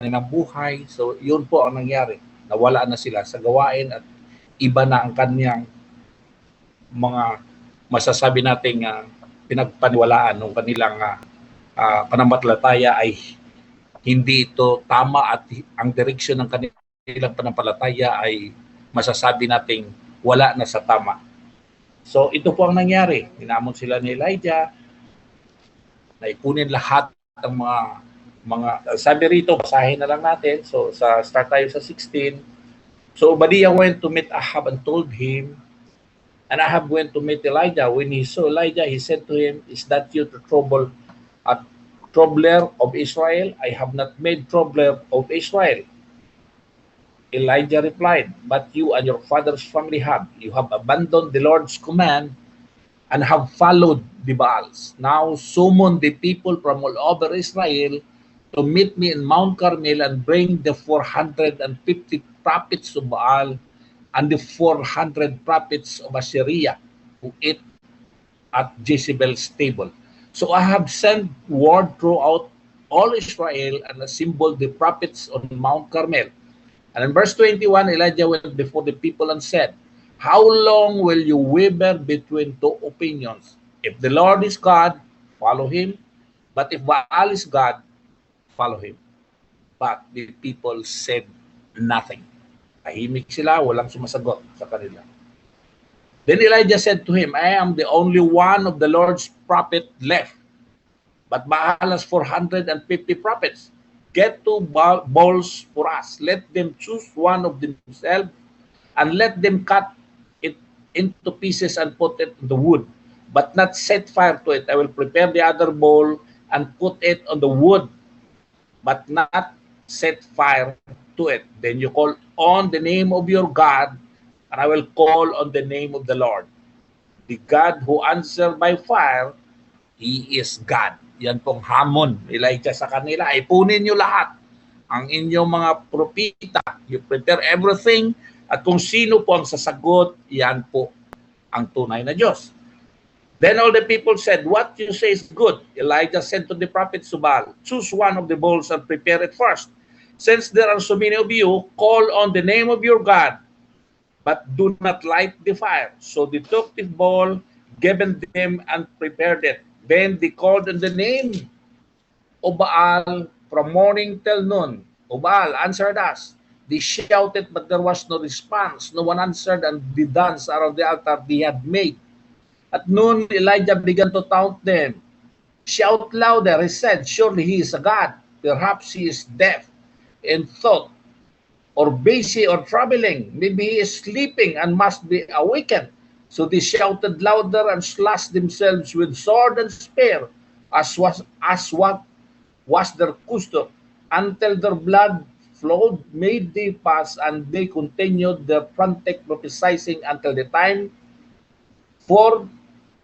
kanilang buhay. So, yun po ang nangyari. Nawala na sila sa gawain at iba na ang kanyang mga masasabi nating pinagpaniwalaan ng kanilang pananampalataya ay hindi ito tama at ang direksyon ng kanilang pananampalataya ay masasabi nating wala na sa tama. So ito po ang nangyari. Hinamon sila ni Elijah na ipunin lahat ng mga sabi rito, basahin na lang natin. So start tayo sa 16. So Obadiah went to meet Ahab and told him, and Ahab went to meet Elijah. When he saw Elijah, he said to him, "Is that you, the troubler of Israel? I have not made troubler of Israel." Elijah replied, "But you and your father's family have. You have abandoned the Lord's command and have followed the Baals. Now summon the people from all over Israel to meet me in Mount Carmel and bring the 450 prophets of Baal and the 400 prophets of Assyria who eat at Jezebel's table." So I have sent word throughout all Israel and assembled the prophets on Mount Carmel. And in verse 21, Elijah went before the people and said, "How long will you waver between two opinions? If the Lord is God, follow him. But if Baal is God, follow him." But the people said nothing. Tahimik sila, walang sumasagot sa kanila. Then Elijah said to him, "I am the only one of the Lord's prophet left, but Baal has 450 prophets. Get two bowls for us. Let them choose one of themselves, and let them cut it into pieces and put it on the wood, but not set fire to it. I will prepare the other bowl and put it on the wood, but not set fire to it. Then you call on the name of your God, and I will call on the name of the Lord. The God who answered by fire, He is God." Yan pong hamon, Elijah sa kanila. Ipunin nyo lahat ang inyong mga propita. You prepare everything. At kung sino po ang sasagot, yan po ang tunay na Diyos. Then all the people said, "What you say is good." Elijah said to the prophet Subal, "Choose one of the bowls and prepare it first. Since there are so many of you, call on the name of your God, but do not light the fire." So they took the bowl, given them, and prepared it. Then they called on the name of Baal from morning till noon. "O Baal, answered us." They shouted, but there was no response. No one answered, and the dance around the altar they had made. At noon, Elijah began to taunt them. "Shout louder," he said. "Surely he is a god. Perhaps he is deaf in thought, or busy or traveling. Maybe he is sleeping and must be awakened." So they shouted louder and slashed themselves with sword and spear, as what was their custom, until their blood flowed. Made they pass, and they continued their frantic prophesying until the time for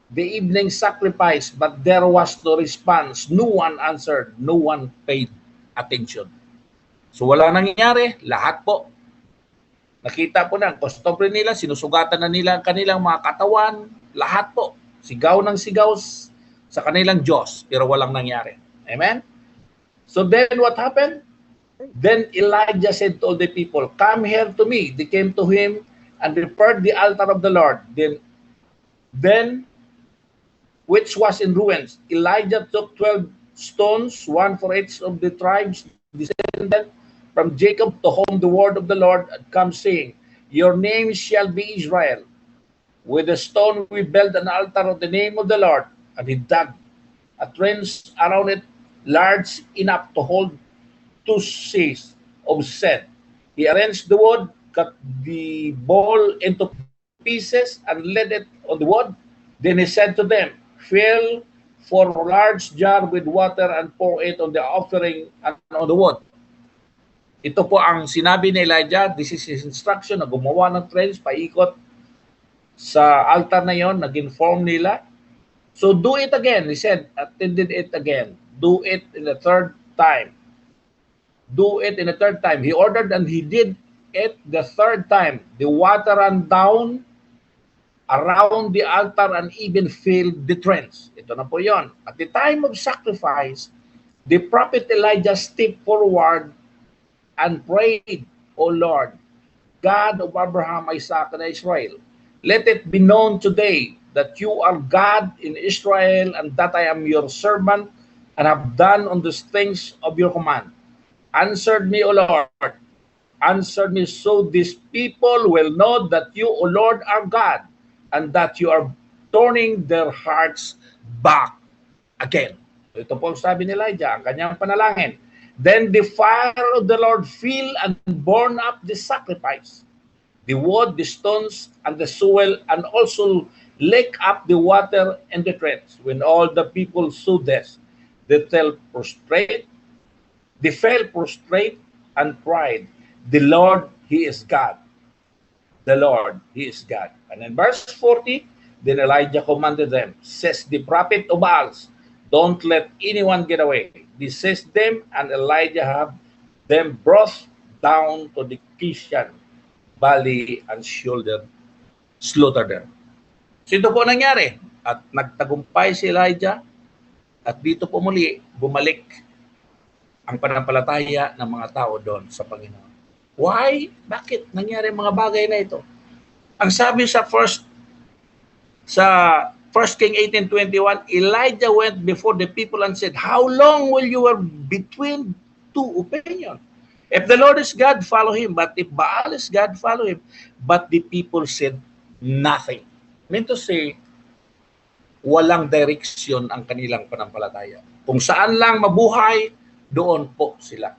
the evening sacrifice. But there was no response. No one answered. No one paid attention. So wala nangyari. Lahat po nakita po na, costumbre nila, sinusugatan na nila ang kanilang mga katawan, lahat po, sigaw ng sigaw sa kanilang Diyos, pero walang nangyari. Amen? So then what happened? Then Elijah said to all the people, "Come here to me." They came to him and repaired the altar of the Lord, then which was in ruins. Elijah took 12 stones, one for each of the tribes descended from Jacob, to whom the word of the Lord had come, saying, "Your name shall be Israel." With a stone we built an altar of the name of the Lord, and he dug a trench around it, large enough to hold 2 seahs of sand. He arranged the wood, cut the bowl into pieces, and laid it on the wood. Then he said to them, "Fill 4 large jar with water and pour it on the offering and on the wood." Ito po ang sinabi ni Elijah. This is his instruction na gumawa ng trench paikot sa altar na yon, nag-inform nila. So do it again, he said, attended it again. Do it in the third time. Do it in the third time. He ordered, and he did it the third time. The water ran down around the altar and even filled the trench. Ito na po yon. At the time of sacrifice, the prophet Elijah stepped forward and prayed, O Lord, God of Abraham, Isaac, and Israel, let it be known today that you are God in Israel, and that I am your servant, and have done on these things of your command. Answer me, O Lord. Answer me, so these people will know that you, O Lord, are God, and that you are turning their hearts back again. Ito po ang sabi ni Elijah, ang kanyang panalangin. Then the fire of the Lord fell and burned up the sacrifice, the wood, the stones, and the soil, and also licked up the water and the trench. When all the people saw this, they fell prostrate and cried, the Lord, He is God. The Lord, He is God. And in verse 40, then Elijah commanded them, says the prophet of Baal, don't let anyone get away. He says them, and Elijah have them brought down to the Kishon Valley and slaughtered them. So ito po nangyari. At nagtagumpay si Elijah, at dito po muli bumalik ang pananampalataya ng mga tao doon sa Panginoon. Why? Bakit nangyari mga bagay na ito? Ang sabi sa 1 King 18:21, Elijah went before the people and said, how long will you were between two opinions? If the Lord is God, follow him. But if Baal is God, follow him. But the people said nothing. Meant to say, walang direksyon ang kanilang pananampalataya. Kung saan lang mabuhay, doon po sila.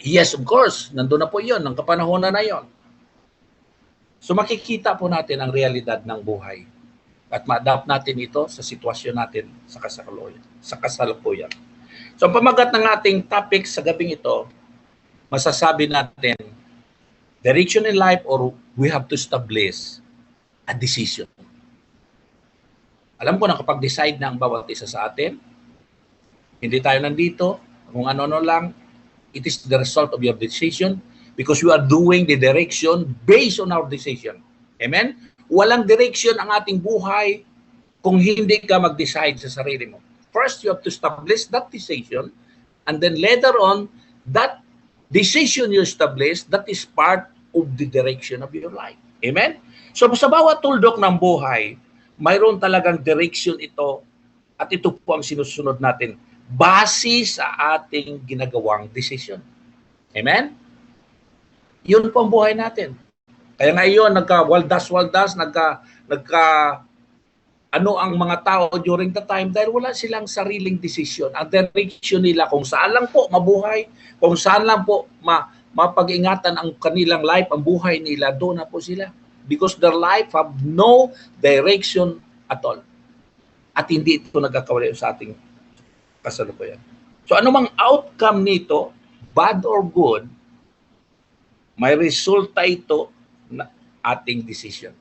Yes, of course, nandun na po yun, ng kapanahonan na yon. So makikita po natin ang realidad ng buhay at ma-adapt natin ito sa sitwasyon natin sa kasalukuyan. So ang pamagat ng ating topic sa gabing ito, masasabi natin, direction in life, or we have to establish a decision. Alam ko na kapag decide na ang bawat isa sa atin, hindi tayo nandito, kung ano-ano lang, it is the result of your decision, because you are doing the direction based on our decision. Amen? Walang direction ang ating buhay kung hindi ka mag-decide sa sarili mo. First, you have to establish that decision, and then later on, that decision you establish, that is part of the direction of your life. Amen? So sa bawat tuldok ng buhay, mayroon talagang direction ito, at ito po ang sinusunod natin base sa ating ginagawang decision. Amen? Yun po ang buhay natin. Kaya ngayon, nagka-waldas-waldas, ano ang mga tao during the time dahil wala silang sariling decision. Ang direction nila kung saan lang po mabuhay, kung saan lang po mapag-ingatan ang kanilang life, ang buhay nila, doon na po sila. Because their life have no direction at all. At hindi ito nagkakawala sa ating kasalukuyan. So anumang outcome nito, bad or good, may resulta ito na ating decision.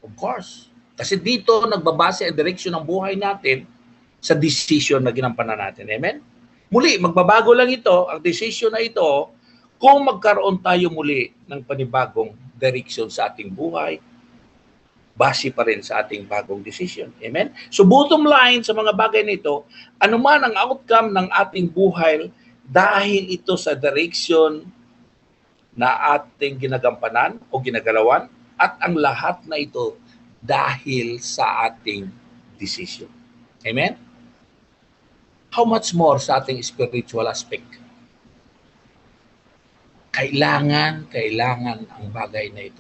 Of course. Kasi dito nagbabase ang direksyon ng buhay natin sa decision na ginampanan natin. Amen? Muli, magbabago lang ito, ang decision na ito, kung magkaroon tayo muli ng panibagong direksyon sa ating buhay, base pa rin sa ating bagong decision. Amen? So bottom line sa mga bagay nito, anuman ang outcome ng ating buhay dahil ito sa direction na ating ginagampanan o ginagalawan, at ang lahat na ito dahil sa ating decision. Amen? How much more sa ating spiritual aspect? Kailangan ang bagay na ito.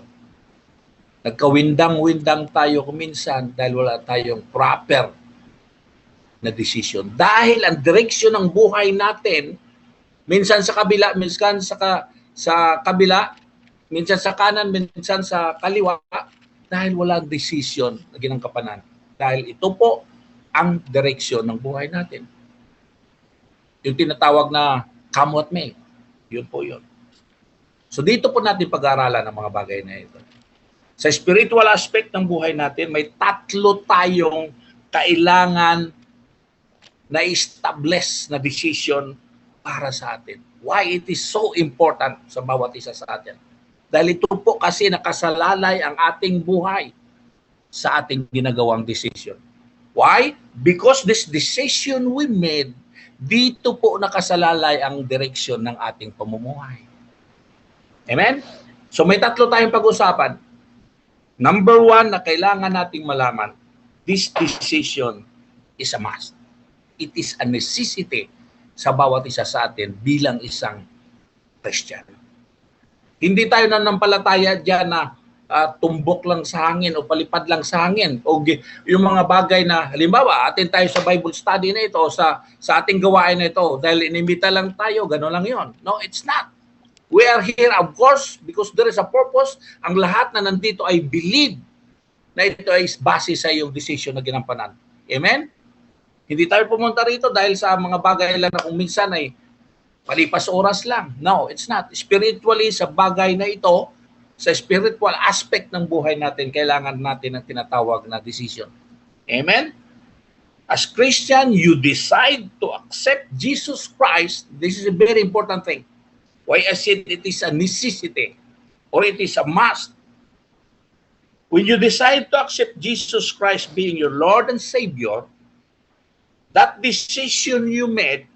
Nagkawindang-windang tayo kuminsan dahil wala tayong proper na decision. Dahil ang direksyon ng buhay natin, minsan sa kabila, minsan sa kabila, minsan sa kanan, minsan sa kaliwa, dahil walang decision na ginangkapanan. Dahil ito po ang direksyon ng buhay natin. Yung tinatawag na come what may. Yun po yun. So dito po natin pag-aaralan ang mga bagay na ito. Sa spiritual aspect ng buhay natin, may tatlo tayong kailangan na establish na decision para sa atin. Why it is so important sa bawat isa sa atin. Dahil ito po kasi nakasalalay ang ating buhay sa ating ginagawang decision. Why? Because this decision we made Dito po nakasalalay ang direksyon ng ating pamumuhay. Amen? So may tatlo tayong pag-usapan. Number one na kailangan nating malaman, this decision is a must. It is a necessity sa bawat isa sa atin bilang isang Christian. Hindi tayo nanampalataya dyan na tumbok lang sa hangin o palipad lang sa hangin o yung mga bagay na halimbawa atin tayo sa Bible study na ito o sa ating gawain na ito dahil inimbita lang tayo, gano'n lang yon. No, it's not. We are here, of course, because there is a purpose. Ang lahat na nandito ay believe na ito ay base sa iyong decision na ginampanan. Amen? Hindi tayo pumunta rito dahil sa mga bagay lang na kung minsan ay palipas oras lang. No, it's not. Spiritually, sa bagay na ito, sa spiritual aspect ng buhay natin, kailangan natin ang tinatawag na decision. Amen? As Christian, you decide to accept Jesus Christ. This is a very important thing. Why I said it is a necessity or it is a must. When you decide to accept Jesus Christ being your Lord and Savior, that decision you made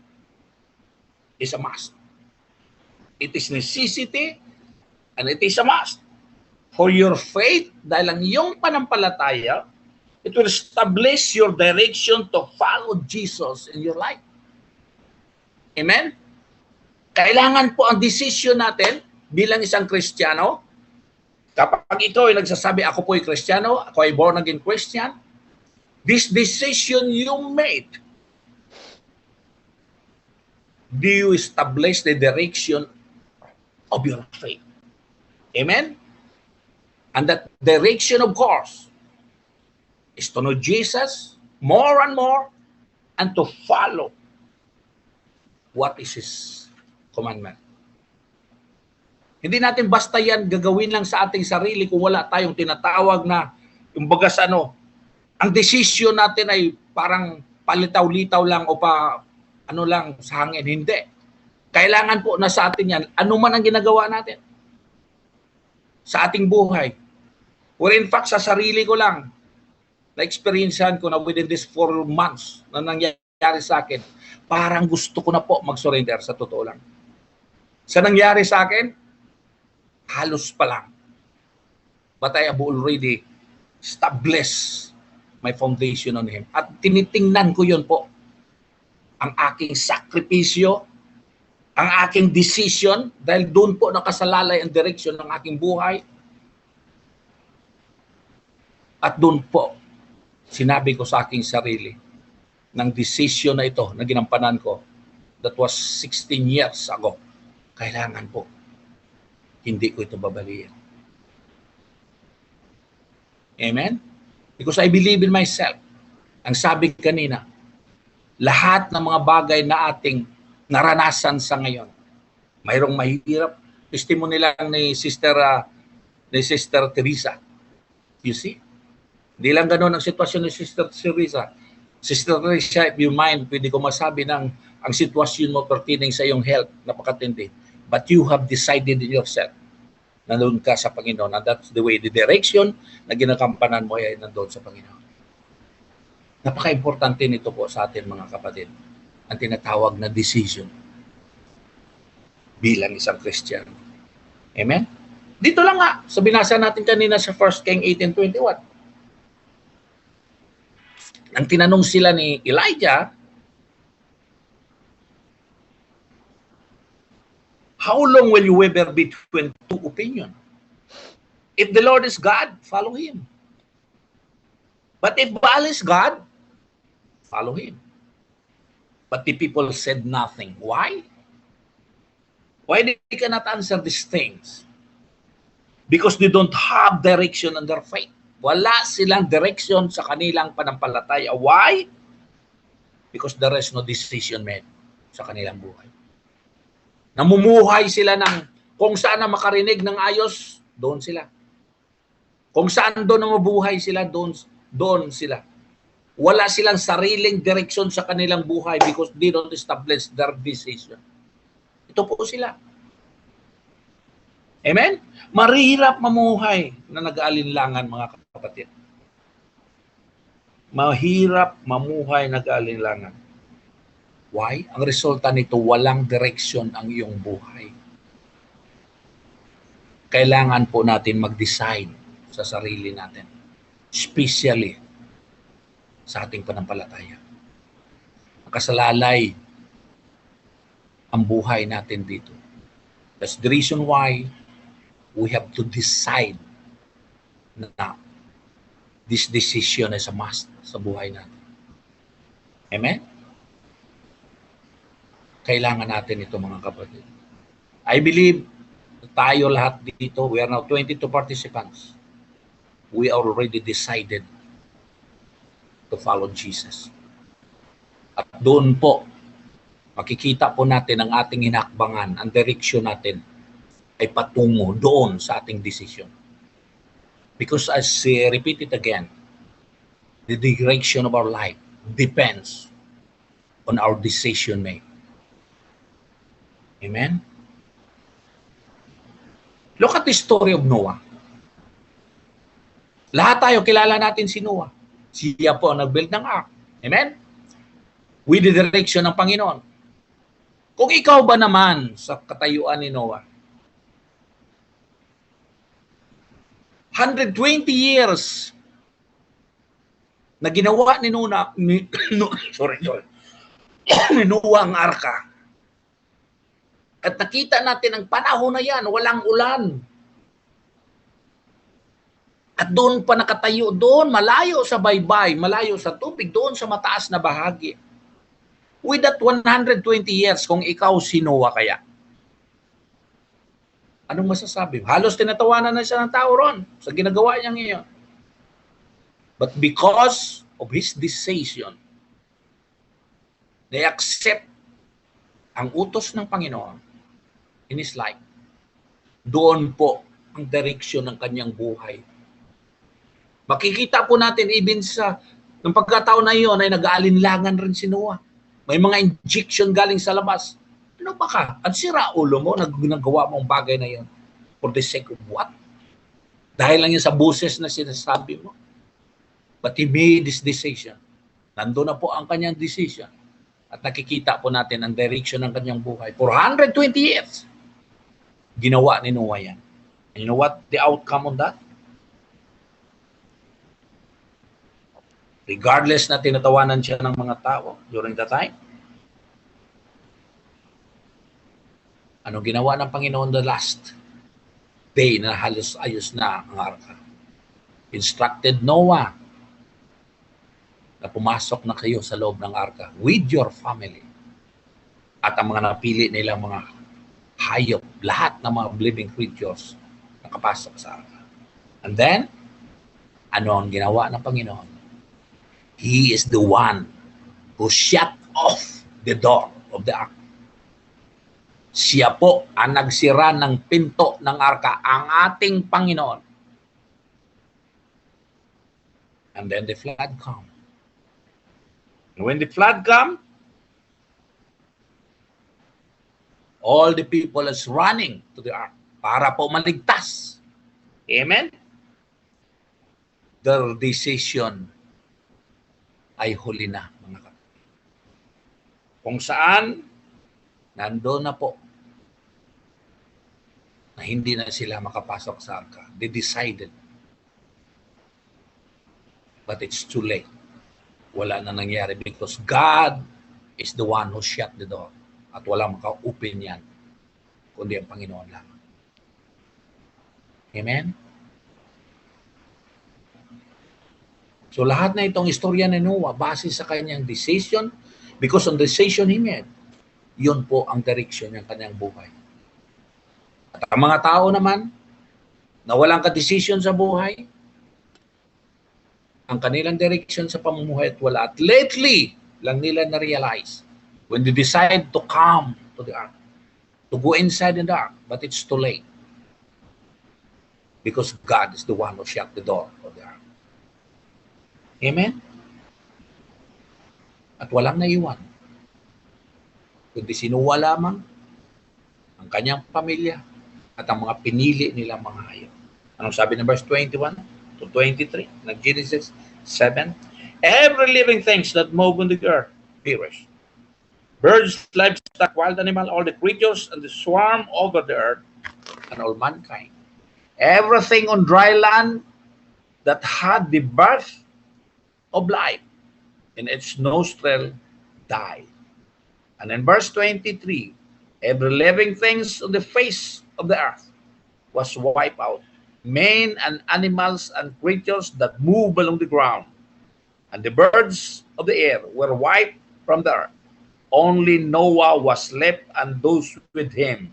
is a must. It is necessity and it is a must. For your faith, dahil ang iyong panampalataya, it will establish your direction to follow Jesus in your life. Amen? Kailangan po ang desisyon natin bilang isang Kristiyano. Kapag ikaw ay nagsasabi, ako po ay Kristiyano, ako ay born again Christian, this decision you made, do you establish the direction of your faith? Amen? And that direction, of course, is to know Jesus more and more and to follow what is His commandment. Hindi natin basta yan gagawin lang sa ating sarili kung wala tayong tinatawag na yung bagas ang decision natin ay parang palitaw-litaw lang o ano lang sa hangin. Hindi. Kailangan po na sa atin yan, ano man ang ginagawa natin sa ating buhay. Or in fact, sa sarili ko lang, na-experiencean ko na within this 4 months na nangyari sa akin, parang gusto ko na po mag-surrender sa totoo lang. Sa nangyari sa akin, halos pa lang. But I have already established my foundation on Him. At tinitingnan ko yun po. Ang aking sakripisyo, ang aking decision, dahil doon po nakasalalay ang direksyon ng aking buhay. At doon po, sinabi ko sa aking sarili, ng decision na ito, na ginampanan ko, that was 16 years ago, kailangan po, hindi ko ito babaliin. Amen? Because I believe in myself. Ang sabi kanina, lahat ng mga bagay na ating naranasan sa ngayon, mayroong mahirap. Testimony lang ni Sister Teresa. You see? Hindi lang ganun ang sitwasyon ni Sister Teresa. Sister Teresa, if you mind, pwede ko masabi ng ang sitwasyon mo pertaining sa iyong health, napakatindi. But you have decided in yourself na nandun ka sa Panginoon. And that's the way, the direction na ginakampanan mo ay nandun sa Panginoon. Napaka-importante nito po sa atin mga kapatid. Ang tinatawag na decision bilang isang Christian. Amen? Dito lang nga, sa binasa natin kanina sa 1 King 18:21. Nang tinanong sila ni Elijah, how long will you waver between two opinions? If the Lord is God, follow Him. But if Baal is God, follow Him. But the people said nothing. Why? Why they cannot answer these things? Because they don't have direction in their faith. Wala silang direction sa kanilang panampalataya. Why? Because there is no decision made sa kanilang buhay. Namumuhay sila ng kung saan na makarinig ng ayos, doon sila. Kung saan doon na mabuhay sila, doon sila. Wala silang sariling direksyon sa kanilang buhay because they don't establish their decision. Ito po sila. Amen? Mahirap mamuhay na nag-aalinlangan, mga kapatid. Mahirap mamuhay na nag-aalinlangan. Why? Ang resulta nito, walang direksyon ang iyong buhay. Kailangan po natin mag-decide sa sarili natin, especially sa ating panampalataya. Nakasalalay ang buhay natin dito. That's the reason why we have to decide na this decision is a must sa buhay natin. Amen? Kailangan natin ito, mga kapatid. I believe tayo lahat dito, we are now 22 participants. We are already decided to follow Jesus. At doon po, makikita po natin ang ating hinakbangan, ang direksyon natin ay patungo doon sa ating decision. Because as I repeat it again, the direction of our life depends on our decision making. Amen? Look at the story of Noah. Lahat tayo, kilala natin si Noah. Siya po ang nag-build ng ark. Amen? With the direction ng Panginoon. Kung ikaw ba naman sa katayuan ni Noah, 120 years na ginawa ni Noah, ni Noah ang arka. At nakita natin ang panahon na yan, walang ulan. At doon pa nakatayo, doon, malayo sa baybay, malayo sa tubig, doon sa mataas na bahagi. With that 120 years, kung ikaw si Noah kaya, anong masasabi? Halos tinatawanan na siya ng tao ron sa ginagawa niya ngayon. But because of his decision, they accept ang utos ng Panginoon in his life. Doon po ang direksyon ng kanyang buhay. Makikita po natin even sa ng pagkataon na iyon ay nag-aalinlangan rin si Noah. May mga injection galing sa labas. Ano ba ka? Ang sira ulo mo, nagawa mong bagay na yun. For the sake of what? Dahil lang yun sa buses na sinasabi mo. But he made this decision. Nandun na po ang kanyang decision. At nakikita po natin ang direction ng kanyang buhay. For 120 years, ginawa ni Noah yan. And you know what the outcome on that? Regardless na tinatawanan siya ng mga tao during that time, ano ginawa ng Panginoon the last day na halos ayos na ang arka? Instructed Noah na pumasok na kayo sa loob ng arka with your family. At ang mga napili nilang mga hayop, lahat ng mga living creatures nakapasok sa arka. And then, ano ang ginawa ng Panginoon? He is the one who shut off the door of the ark. Siya po ang nagsira ng pinto ng arka, ang ating Panginoon. And then the flood come. And when the flood come, all the people is running to the ark para po maligtas. Amen? Their decision ay huli na, mga kapatid. Kung saan, nandoon na po na hindi na sila makapasok sa arka. They decided. But it's too late. Wala na nangyari because God is the one who shut the door. At wala maka-open yan, kundi ang Panginoon lang. Amen? So lahat na itong istorya ni Noah, base sa kanyang decision, because on the decision he made, yun po ang direction ng kanyang buhay. At ang mga tao naman, na walang ka-decision sa buhay, ang kanilang direction sa pamumuhay at wala. At lately, lang nila na-realize, when they decide to come to the ark, to go inside in the ark, but it's too late. Because God is the one who shut the door of the ark. Amen? At walang naiwan. Kundi sinuwa lamang ang kanyang pamilya at ang mga pinili nilang mga hayop. Anong sabi ng verse 21 to 23 ng Genesis 7? Every living things that move on the earth perish. birds, livestock, wild animal, all the creatures, and the swarm over the earth, and all mankind. Everything on dry land that had the birth of life in its nostril died. And in verse 23, every living things on the face of the earth was wiped out, men and animals and creatures that move along the ground, and the birds of the air were wiped from the earth. Only Noah was left and those with him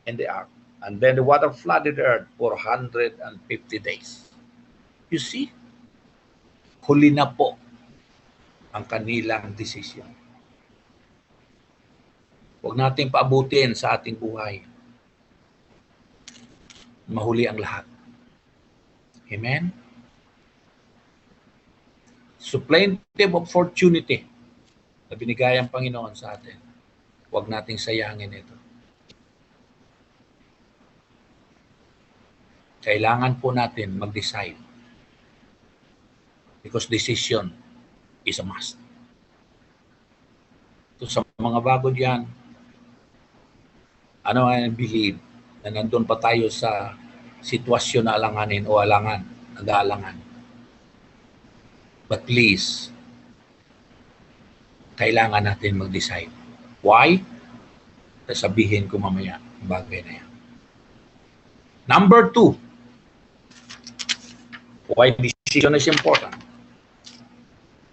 in the ark. And then the water flooded the earth for 150 days. You see, huli na po ang kanilang desisyon. Huwag nating paabutin sa ating buhay. Mahuli ang lahat. Amen? Supplantive opportunity na binigay ang Panginoon sa atin. Huwag nating sayangin ito. Kailangan po natin mag-decide. Because decision is a must. So sa mga bago diyan, ano I believe na nandun pa tayo sa sitwasyon na alanganin o alangan, nag-aalangan. But please, kailangan natin mag-decide. Why? Sasabihin ko mamaya ang bagay na yan. Number 2, why decision is important?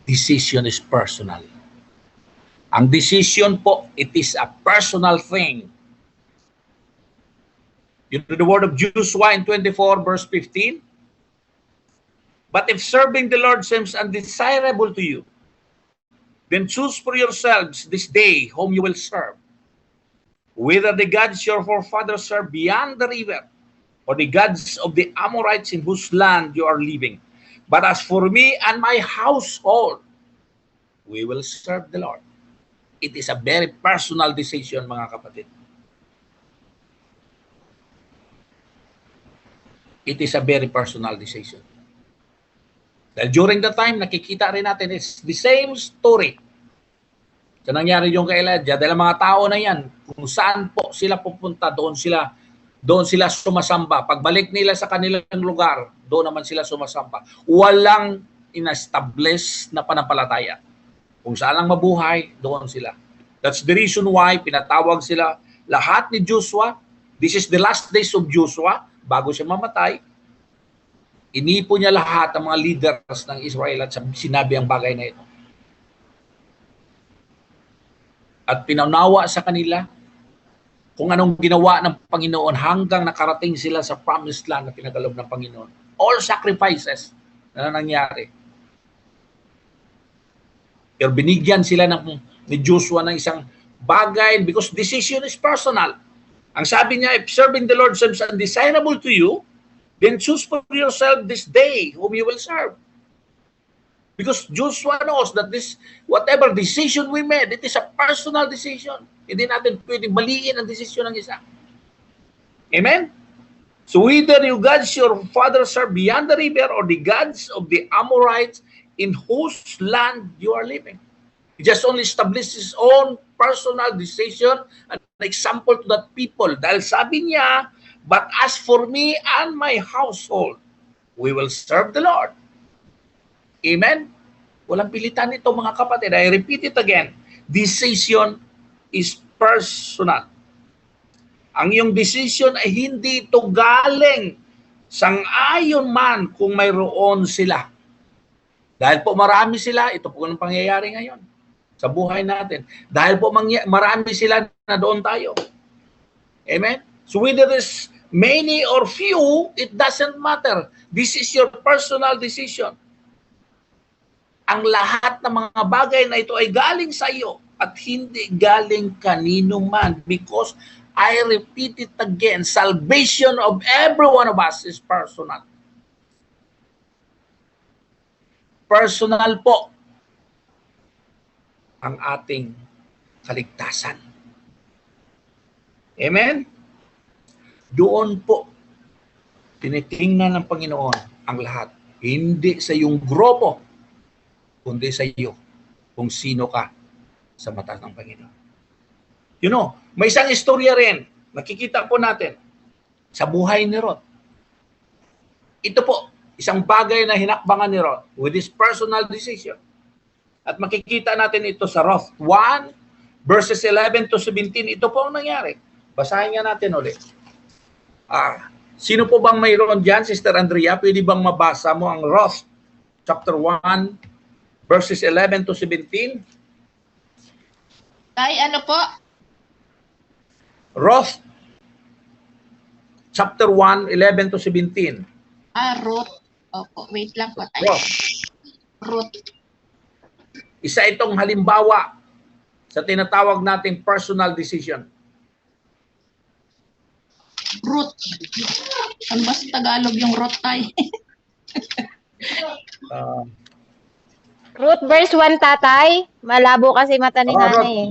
Decision is personal. Ang decision po, it is a personal thing. You know the word of Joshua in 24 verse 15? But if serving the Lord seems undesirable to you, then choose for yourselves this day whom you will serve, whether the gods your forefathers served beyond the river, or the gods of the Amorites in whose land you are living. But as for me and my household, we will serve the Lord. It is a very personal decision, mga kapatid. It is a very personal decision. Dahil during the time, nakikita rin natin, it's the same story. So nangyari yung kay Elijah, dahil mga tao na yan, kung saan po sila pupunta, doon sila sumasamba. Pagbalik nila sa kanilang lugar, doon naman sila sumasamba. Walang in-establish na panampalataya. Kung saan lang mabuhay, doon sila. That's the reason why pinatawag sila lahat ni Joshua. This is the last days of Joshua. Bago siya mamatay, inipo niya lahat ng mga leaders ng Israel at sinabi ang bagay na ito. At pinaunawa sa kanila kung anong ginawa ng Panginoon hanggang nakarating sila sa promised land na pinagkaloob ng Panginoon. All sacrifices na nangyari. Pero binigyan sila ni Joshua ng isang bagay because decision is personal. Ang sabi niya, if serving the Lord seems undesirable to you, then choose for yourself this day whom you will serve. Because Joshua knows that this, whatever decision we made, it is a personal decision. Hindi natin pwedeng maliin ang desisyon ng isa. Amen? So whether you gods your father served beyond the river or the gods of the Amorites in whose land you are living. He just only established his own personal decision and an example to that people. Dahil sabi niya, but as for me and my household, we will serve the Lord. Amen? Walang pilitan ito, mga kapatid. I repeat it again. Decision is personal. Ang iyong decision ay hindi ito galing sang-ayon man kung mayroon sila. Dahil po marami sila, ito po ang pangyayari ngayon sa buhay natin. Dahil po marami sila na doon tayo. Amen? So whether there's many or few, it doesn't matter. This is your personal decision. Ang lahat ng mga bagay na ito ay galing sa iyo at hindi galing kanino man, because I repeat it again, salvation of every one of us is personal. Personal po ang ating kaligtasan. Amen? Doon po, tinitingnan ng Panginoon ang lahat. Hindi sa iyong grupo, kundi sa iyo kung sino ka sa mata ng Panginoon. You know, may isang istorya rin, nakikita po natin sa buhay ni Ruth. Ito po, isang bagay na hinakbangan ni Ruth with his personal decision. At makikita natin ito sa Ruth 1, verses 11 to 17. Ito po ang nangyari. Basahin nga natin ulit. Sino po bang mayroon dyan, Sister Andrea? Pwede bang mabasa mo ang Ruth chapter 1, verses 11 to 17? Tay, ano po? Ruth chapter 1, 11 to 17. Ruth. Opo, wait lang po tayo. Ruth. Ruth. Isa itong halimbawa sa tinatawag nating personal decision. Ruth. Ano ba sa Tagalog yung Ruth, tay? Ruth verse 1, tatay. Malabo kasi mata ni nanay eh.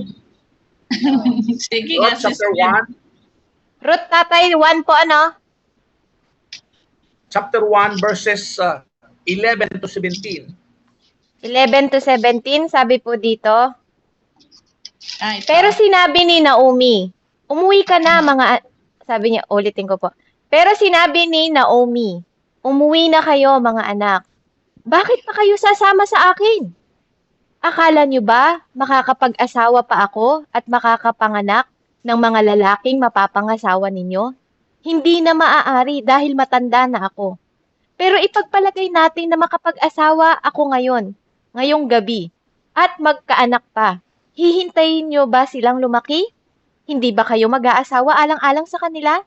Sige nga, Ruth chapter sister. 1, Ruth, tatay, 1 po ano? chapter 1, verses 11 to 17. 11 to 17, sabi po dito. Ito. Pero sinabi ni Naomi, umuwi ka na sabi niya, ulitin ko po. Pero sinabi ni Naomi, umuwi na kayo mga anak. Bakit pa kayo sasama sa akin? Akala niyo ba makakapag-asawa pa ako at makakapanganak ng mga lalaking mapapangasawa ninyo? Hindi na maaari dahil matanda na ako. Pero ipagpalagay natin na makapag-asawa ako ngayong gabi, at magkaanak pa. Hihintayin niyo ba silang lumaki? Hindi ba kayo mag-aasawa alang-alang sa kanila?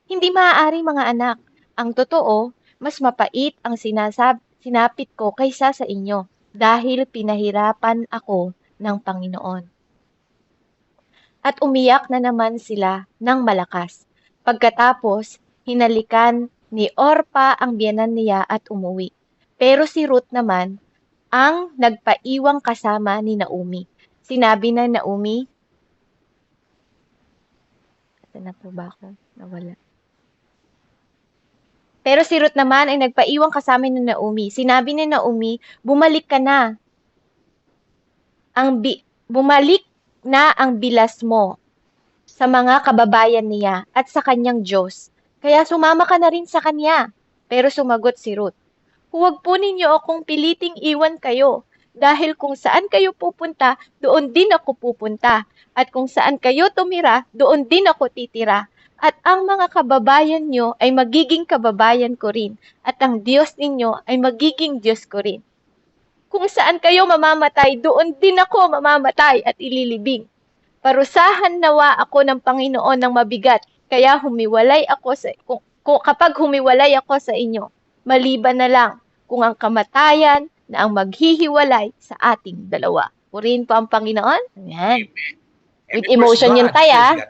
Hindi maaari mga anak. Ang totoo, mas mapait ang sinapit ko kaysa sa inyo dahil pinahirapan ako ng Panginoon. At umiyak na naman sila ng malakas. Pagkatapos, hinalikan ni Orpa ang biyenan niya at umuwi. Pero si Ruth naman ang nagpaiwang kasama ni Naomi. Sinabi na Naomi, ito na po ba ako? Nawala. Pero si Ruth naman ay nagpaiwang kasama ni Naomi. Sinabi ni Naomi, bumalik ka na. Bumalik na ang bilas mo sa mga kababayan niya at sa kanyang Diyos. Kaya sumama ka na rin sa kanya. Pero sumagot si Ruth, huwag po ninyo akong piliting iwan kayo. Dahil kung saan kayo pupunta, doon din ako pupunta. At kung saan kayo tumira, doon din ako titira. At ang mga kababayan nyo ay magiging kababayan ko rin. At ang Diyos ninyo ay magiging Diyos ko rin. Kung saan kayo mamamatay, doon din ako mamamatay at ililibing. Parusahan nawa ako ng Panginoon ng mabigat, kaya kapag humiwalay ako sa inyo, maliban na lang kung ang kamatayan na ang maghihiwalay sa ating dalawa. Purihin po ang Panginoon. Amen. With emotion yun tayo,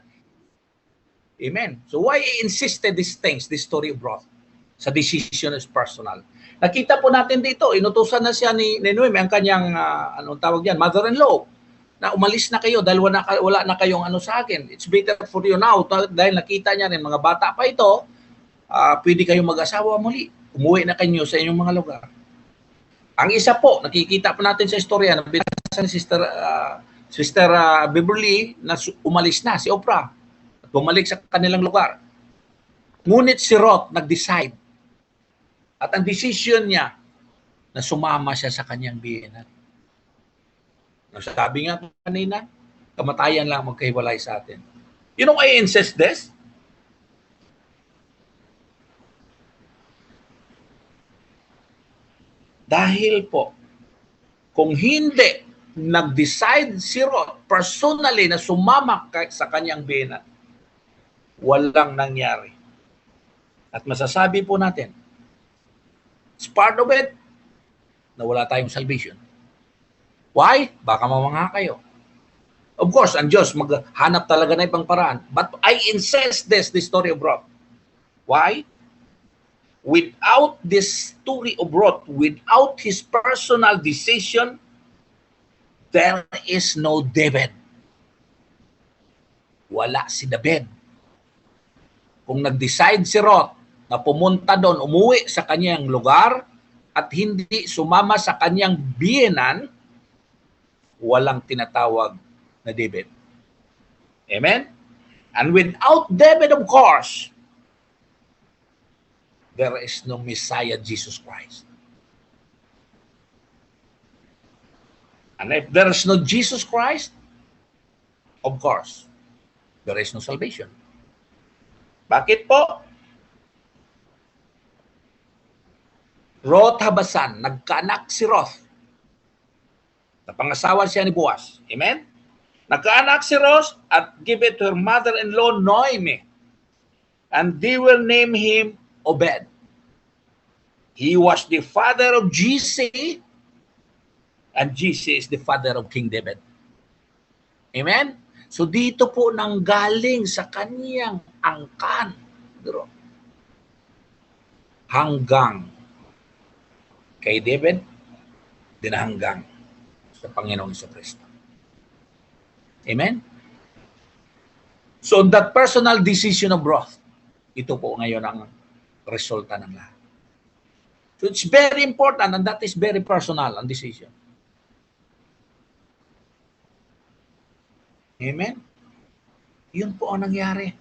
Amen. So why he insisted these things, this story of Ruth? Sa decision is personal. Nakita po natin dito, inutusan na siya ni Naomi, ang kanyang, anong tawag yan, mother-in-law, na umalis na kayo dahil wala na kayong ano sa akin. It's better for you now. Dahil nakita niya rin, mga bata pa ito, pwede kayong mag-asawa muli. Umuwi na kayo sa inyong mga lugar. Ang isa po, nakikita po natin sa istorya, na binasa ni Sister Beverly, na umalis na, si Oprah, at bumalik sa kanilang lugar. Ngunit si Ruth nag-decide. At ang decision niya, na sumama siya sa kanyang biyenan. Sabi nga kanina, kamatayan lang magkahiwalay sa atin. You know why I insist this? Dahil po, kung hindi nag-decide si Ruth personally na sumama sa kanyang biyenan, walang nangyari. At masasabi po natin, it's part of it na wala tayong salvation. Why? Baka mamangha kayo. Of course, ang Diyos maghanap talaga na ibang paraan. But I insist this story of Ruth. Why? Without this story of Ruth, without his personal decision, there is no David. Wala si David. Kung nag-decide si Ruth na pumunta doon, umuwi sa kanyang lugar, at hindi sumama sa kanyang biyenan, walang tinatawag na David. Amen? And without David, of course, there is no Messiah, Jesus Christ. And if there is no Jesus Christ, of course, there is no salvation. Bakit po? Roth Habasan, nagkaanak si Roth. Napangasawa siya ni Boaz. Amen? Nagkaanak si Roth at give it to her mother-in-law, Noemi. And they will name him Obed. He was the father of Jesse, and Jesse is the father of King David. Amen? So dito po nanggaling sa kaniyang angkan, bro, hanggang kay David, din hanggang sa Panginoong Jesucristo. Amen? So that personal decision of Roth, ito po ngayon ang resulta ng lahat. So it's very important, and that is very personal, ang decision. Amen? Yun po ang nangyari.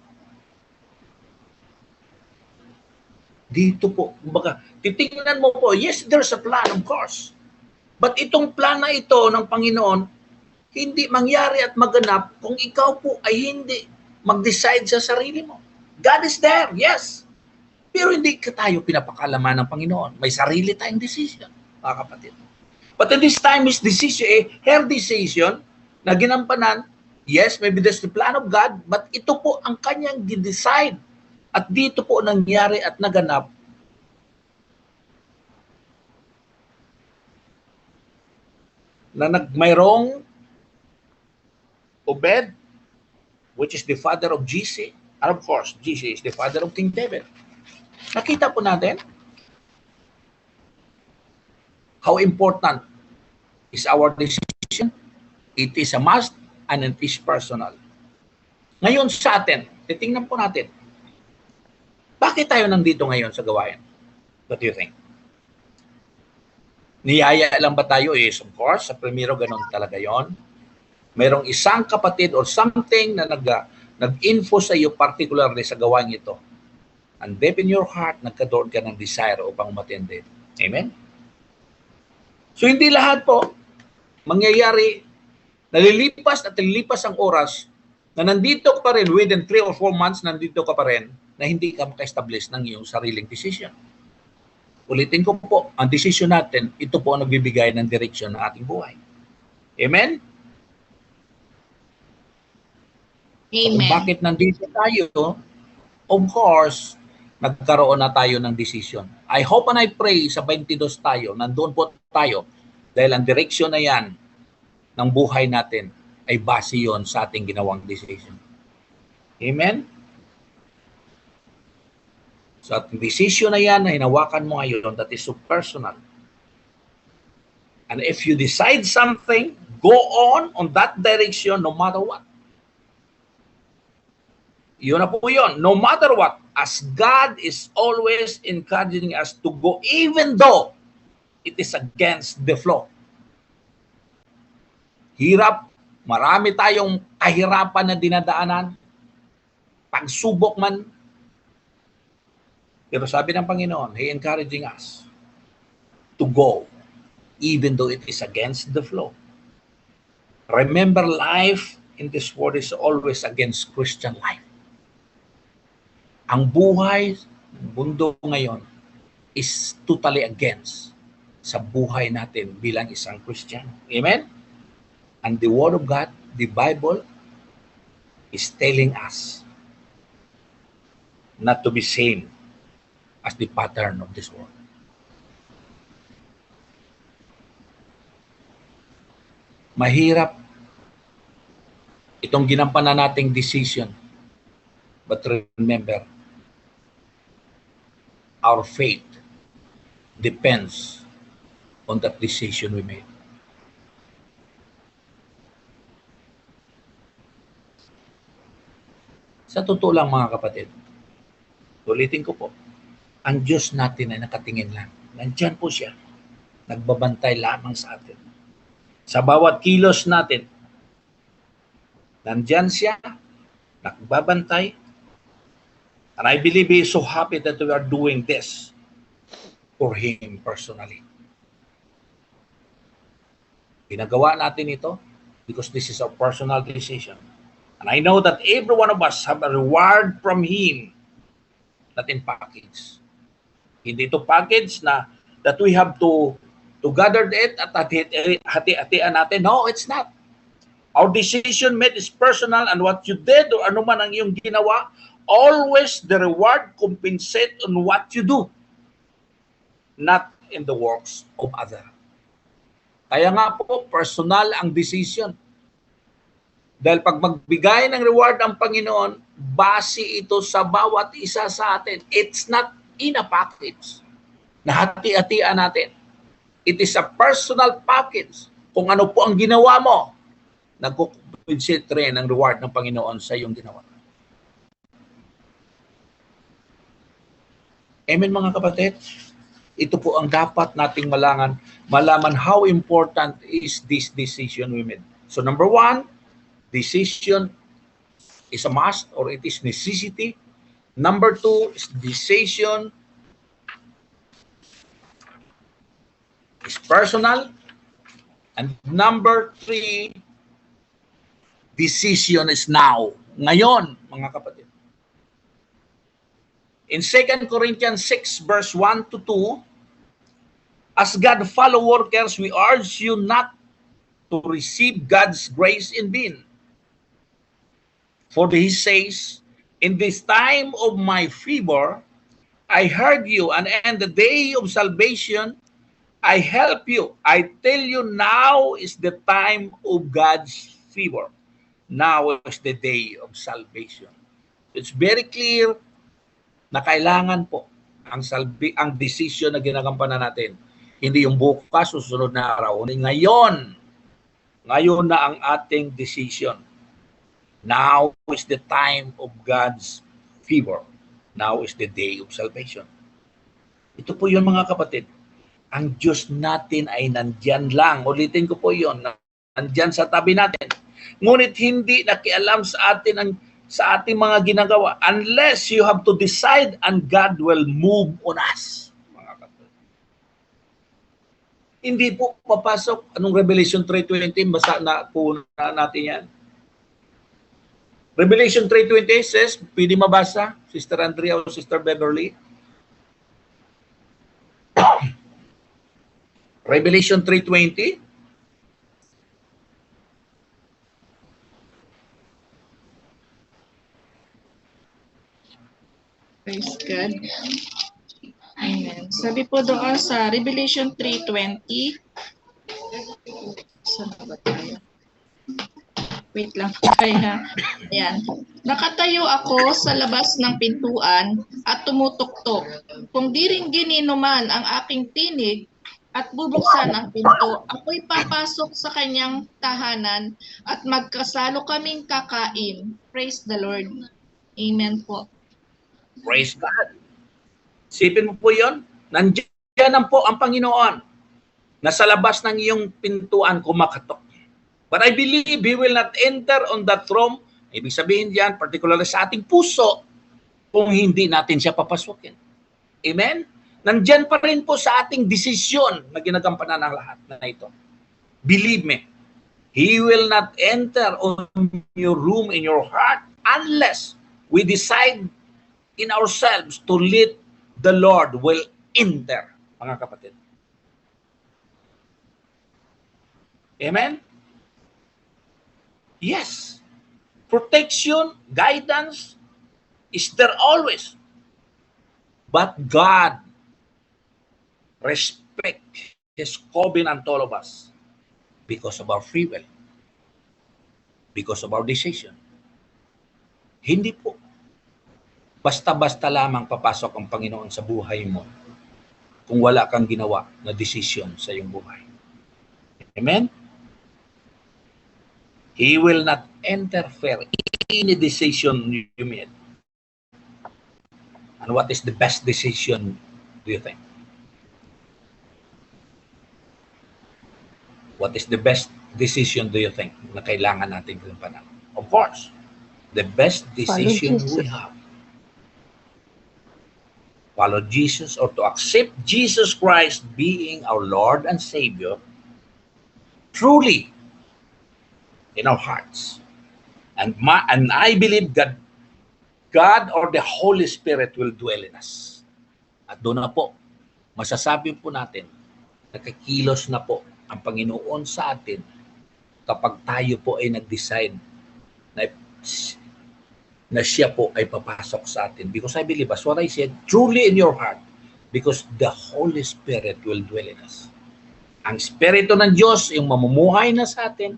Dito po, kumbaga, titingnan mo po, yes, there's a plan, of course. But itong plan na ito ng Panginoon, hindi mangyari at maganap kung ikaw po ay hindi mag-decide sa sarili mo. God is there, yes. Pero hindi ka tayo pinapakalaman ng Panginoon. May sarili tayong decision, mga kapatid. But at this time, his decision, her decision, na ginampanan, yes, maybe that's the plan of God, but ito po ang kanyang decide. At dito po nangyari at naganap na mayroong Obed, which is the father of Jesse, and of course, Jesse is the father of King David. Nakita po natin how important is our decision. It is a must and it is personal. Ngayon sa atin, titingnan po natin, bakit tayo nandito ngayon sa gawain? What do you think? Niyaya lang ba tayo? Yes, of course. Sa primero, ganun talaga yon. Mayroong isang kapatid or something na nag-info sa iyo particularly sa gawain ito. And deep in your heart, nagkaroon ka ng desire upang umatindi. Amen? So, hindi lahat po mangyayari, nalilipas at nalilipas ang oras na nandito ka pa rin, within 3 or 4 months, nandito ka pa rin, na hindi ka maka-establish ng iyong sariling decision. Ulitin ko po, ang decision natin, ito po ang nagbibigay ng direksyon ng ating buhay. Amen? Amen. Kung bakit nandito tayo, of course, nagkaroon na tayo ng decision. I hope and I pray sa 22 tayo, nandoon po tayo, dahil ang direksyon na yan ng buhay natin ay base yon sa ating ginawang decision. Amen? So at decision na yan na hinawakan mo ngayon, that is so personal. And if you decide something, go on that direction no matter what. Yun na po yun. No matter what, as God is always encouraging us to go even though it is against the flow. Hirap, marami tayong kahirapan na dinadaanan, pagsubok man. Pero sabi ng Panginoon, He encouraging us to go even though it is against the flow. Remember, life in this world is always against Christian life. Ang buhay ng mundo ngayon is totally against sa buhay natin bilang isang Christian. Amen? And the Word of God, the Bible, is telling us not to be same as the pattern of this world. Mahirap itong ginampanan nating decision. But remember, our faith depends on that decision we made. Sa totoo lang mga kapatid, ulitin ko po, ang Diyos natin ay nakatingin lang. Nandyan po siya. Nagbabantay lamang sa atin. Sa bawat kilos natin, Nandyan siya, nagbabantay. And I believe He is so happy that we are doing this for Him personally. Ginagawa natin ito because this is our personal decision. And I know that every one of us have a reward from Him, not in package. Hindi ito package na that we have to gather it at hati-hatian natin. No, it's not. Our decision made is personal, and what you did or ano man ang iyong ginawa, always the reward compensate on what you do, not in the works of other. Kaya nga po, personal ang decision. Dahil pag magbigay ng reward ang Panginoon, base ito sa bawat isa sa atin. It's not in a package na hati-hatian natin. It is a personal package. Kung ano po ang ginawa mo, nagkukumpensate rin ang reward ng Panginoon sa iyong ginawa. Amen mga kapatid? Ito po ang dapat nating malaman how important is this decision we made. So number one, decision is a must or it is necessity. Number two is decision is personal. And number three, decision is now. Ngayon, mga kapatid. In 2 Corinthians 6 verse 1 to 2, as God fellow workers, we urge you not to receive God's grace in vain. For He says, in this time of my fever, I heard you, and in the day of salvation, I help you. I tell you, now is the time of God's favor. Now is the day of salvation. It's very clear na kailangan po ang decision na ginagampanan natin. Hindi yung bukas, susunod na araw. Ngayon na ang ating decision. Now is the time of God's favor. Now is the day of salvation. Ito po yun mga kapatid. Ang Diyos natin ay nandyan lang. Ulitin ko po yun. Nandyan sa tabi natin. Ngunit hindi nakialam sa atin sa ating mga ginagawa unless you have to decide and God will move on us. Mga kapatid. Hindi po papasok. Anong Revelation 3:20? Basa na po natin yan. Revelation 3:20 says, pwede mabasa, Sister Andrea o Sister Beverly? Revelation 3:20. Praise God. Amen. Sabi po doon sa Revelation 3:20. Saan ba tayo? Wait lang. Kaya, ayan. Nakatayo ako sa labas ng pintuan at tumutuktok. Kung di rin gininuman ang aking tinig at bubuksan ang pinto, ako'y papasok sa kanyang tahanan at magkasalo kaming kakain. Praise the Lord. Amen po. Praise God. Sipin mo po yun. Nandiyan po ang Panginoon. Nasa labas ng iyong pintuan kumakatok. But I believe He will not enter on that throne. Ibig sabihin diyan, particularly sa ating puso, kung hindi natin siya papasukin. Amen? Nandyan pa rin po sa ating desisyon na ginagampanan ng lahat na ito. Believe me, He will not enter on your room, in your heart, unless we decide in ourselves to let the Lord will enter, mga kapatid. Amen? Yes. Protection, guidance is there always. But God respect His covenant to all of us because of our free will, because of our decision. Hindi po basta-basta lamang papasok ang Panginoon sa buhay mo kung wala kang ginawa na decision sa iyong buhay. Amen? He will not interfere in any decision you made. And what is the best decision, do you think? What is the best decision, do you think, na kailangan natin gampanan? Of course, the best decision we Jesus. have. Follow Jesus, or to accept Jesus Christ being our Lord and Savior truly in our hearts. And I believe that God or the Holy Spirit will dwell in us. At doon na po, masasabi po natin, nakakilos na po ang Panginoon sa atin kapag tayo po ay nag-decide na siya po ay papasok sa atin. Because I believe, as what I said, truly in your heart, because the Holy Spirit will dwell in us. Ang Espiritu ng Diyos, yung mamumuhay na sa atin,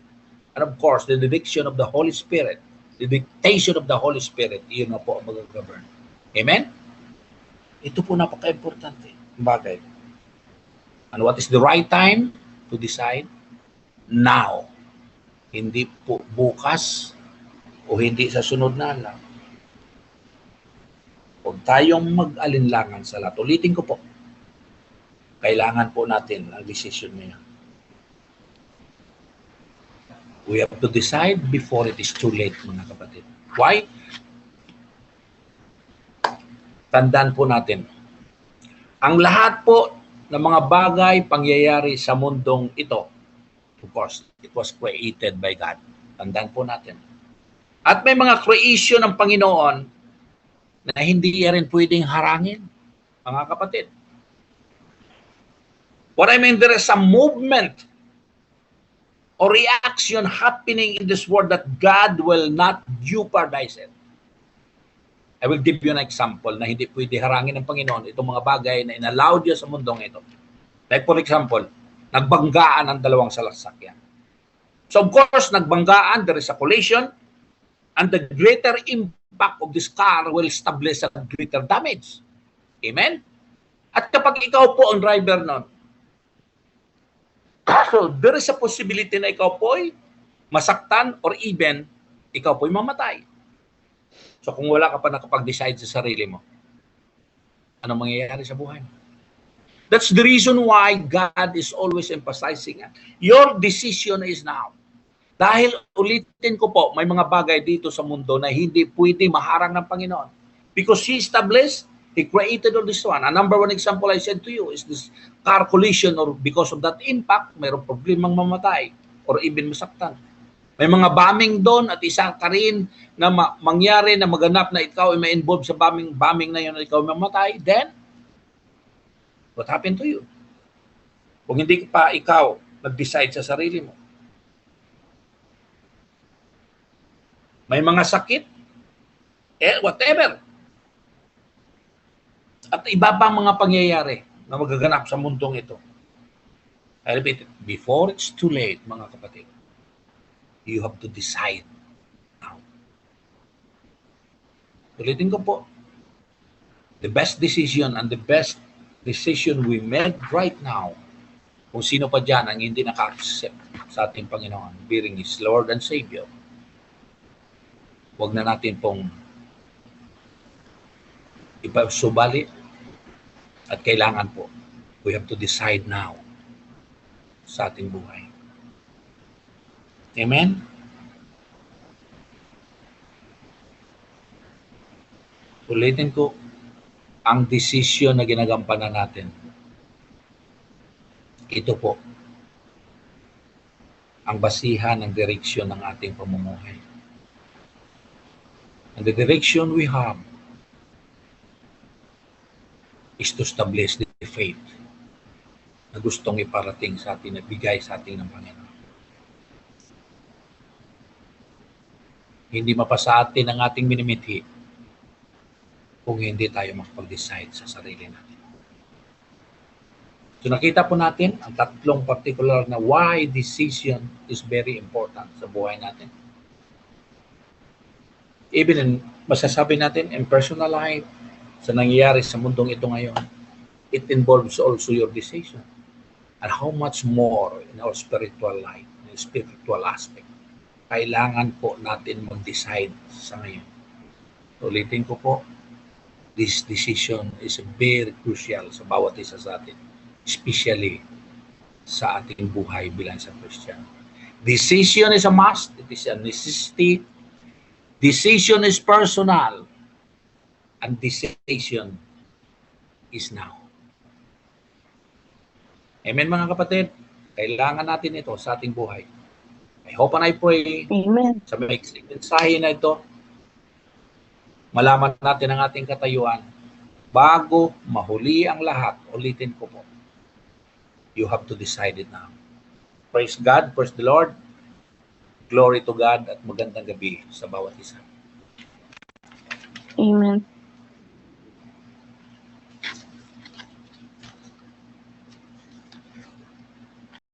and of course, the direction of the Holy Spirit, the dictation of the Holy Spirit, yun na po ang mag-govern. Amen? Ito po napaka-importante. Bagay. And what is the right time to decide? Now. Hindi po bukas o hindi sa sunod na lang. Huwag tayong mag-alinlangan sa lahat. Ulitin ko po. Kailangan po natin ang decision niya. We have to decide before it is too late, mga kapatid. Why? Tandaan po natin. Ang lahat po ng mga bagay pangyayari sa mundong ito, of course, it was created by God. Tandaan po natin. At may mga creation ng Panginoon na hindi rin pwedeng harangin, mga kapatid. What I mean, there is some movement or reaction happening in this world that God will not jeopardize it. I will give you an example na hindi pwede harangin ng Panginoon itong mga bagay na inallow Diyos sa mundong ito. Like for example, nagbanggaan ang dalawang sasakyan. So of course, nagbanggaan, there is a collision, and the greater impact of this car will establish a greater damage. Amen? At kapag ikaw po ang driver nun, so there is a possibility na ikaw po'y masaktan or even ikaw po'y mamatay. So kung wala ka pa nakapag-decide sa sarili mo, anong mangyayari sa buhay mo? That's the reason why God is always emphasizing it. Your decision is now. Dahil ulitin ko po, may mga bagay dito sa mundo na hindi pwede maharang ng Panginoon. Because He established, He created all this one. A number one example I said to you is this car collision, or because of that impact, mayroong problemang mamatay or even masaktan. May mga bombing doon at isa ka rin na mangyari na maganap na ikaw ay ma-involve sa bombing na yun at ikaw mamatay, then what happened to you? Kung hindi pa ikaw nag-decide sa sarili mo. May mga sakit, whatever. At iba pang mga pangyayari na magaganap sa mundong ito. I repeat it, before it's too late, mga kapatid, you have to decide now. Ulitin ko po, the best decision and the best decision we made right now, kung sino pa dyan ang hindi naka-accept sa ating Panginoon, being His Lord and Savior, huwag na natin pong ipasubali at kailangan po, we have to decide now sa ating buhay. Amen? Ulitin ko, ang desisyon na ginagampanan natin, ito po, ang basihan ng direksyon ng ating pamumuhay. And the direction we have is to establish the faith na gustong iparating sa atin, na bigay sa atin ng Panginoon. Hindi mapasa atin ang ating minimithi kung hindi tayo makapag-decide sa sarili natin. So nakita po natin ang tatlong particular na why decision is very important sa buhay natin. Even in, masasabi natin in personal life, sa nangyayari sa mundong ito ngayon, it involves also your decision. And how much more in our spiritual life, in spiritual aspect, kailangan po natin mag-decide sa ngayon. Ulitin ko po, this decision is very crucial sa bawat isa sa atin, especially sa ating buhay bilang sa Christian. Decision is a must, it is a necessity Decision is personal. And decision is now. Amen mga kapatid? Kailangan natin ito sa ating buhay. I hope and I pray Amen. sa mensahe na ito, malaman natin ang ating katayuan. Bago mahuli ang lahat, ulitin ko po, you have to decide it now. Praise God, praise the Lord. Glory to God at magandang gabi sa bawat isa. Amen.